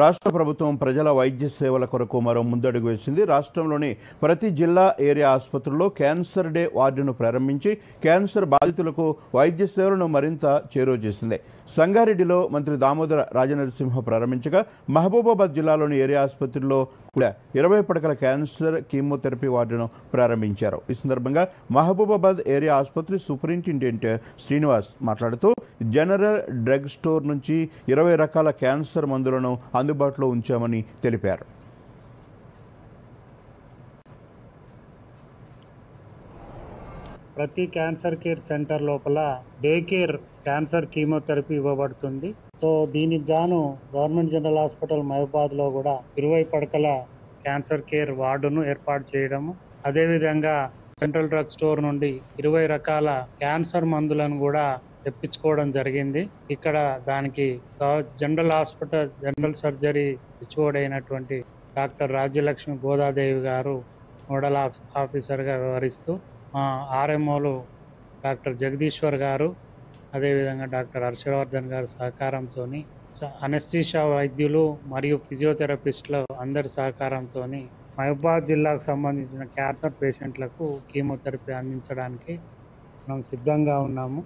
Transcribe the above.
రాష్ట్ర ప్రభుత్వం ప్రజల వైద్య సేవల కొరకు మరో ముందడుగు వేసింది. రాష్ట్రంలోని ప్రతి జిల్లా ఏరియా ఆసుపత్రుల్లో క్యాన్సర్ డే వార్డును ప్రారంభించి క్యాన్సర్ బాధితులకు వైద్య సేవలను మరింత చేరువ చేసింది. సంగారెడ్డిలో మంత్రి దామోదర రాజనరసింహ ప్రారంభించగా మహబూబాబాద్ జిల్లాలోని ఏరియా ఆసుపత్రిలో కూడా 20 పడకల క్యాన్సర్ కీమోథెరపీ వార్డును ప్రారంభించారు. ఈ సందర్భంగా మహబూబాబాద్ ఏరియా ఆసుపత్రి సూపరింటెండెంట్ శ్రీనివాస్ మాట్లాడుతూ జనరల్ డ్రగ్ స్టోర్ నుంచి 20 రకాల క్యాన్సర్ మందులను అందుబాటులో ఉంచామని తెలిపారు. ప్రతి క్యాన్సర్ కేర్ సెంటర్ లోపల డే కేర్ క్యాన్సర్ కీమోథెరపీ ఇవ్వబడుతుంది. సో దీనికి గాను గవర్నమెంట్ జనరల్ హాస్పిటల్ మహబూబాబాద్లో కూడా 20 పడకల క్యాన్సర్ కేర్ వార్డును ఏర్పాటు చేయడము, అదేవిధంగా సెంట్రల్ డ్రగ్ స్టోర్ నుండి 20 రకాల క్యాన్సర్ మందులను కూడా తెప్పించుకోవడం జరిగింది. ఇక్కడ దానికి జనరల్ హాస్పిటల్ జనరల్ సర్జరీ అయినటువంటి డాక్టర్ రాజ్యలక్ష్మి గోదాదేవి గారు నోడల్ ఆఫీసర్గా వ్యవహరిస్తూ, ఆర్ఎంఓలు డాక్టర్ జగదీశ్వర్ గారు, అదేవిధంగా డాక్టర్ హర్షవర్ధన్ గారి సహకారంతో, అనెస్థీషియా వైద్యులు మరియు ఫిజియోథెరపిస్టుల అందరి సహకారంతో మహబూబాబాద్ జిల్లాకు సంబంధించిన క్యాన్సర్ పేషెంట్లకు కీమోథెరపీ అందించడానికి మనం సిద్ధంగా ఉన్నాము.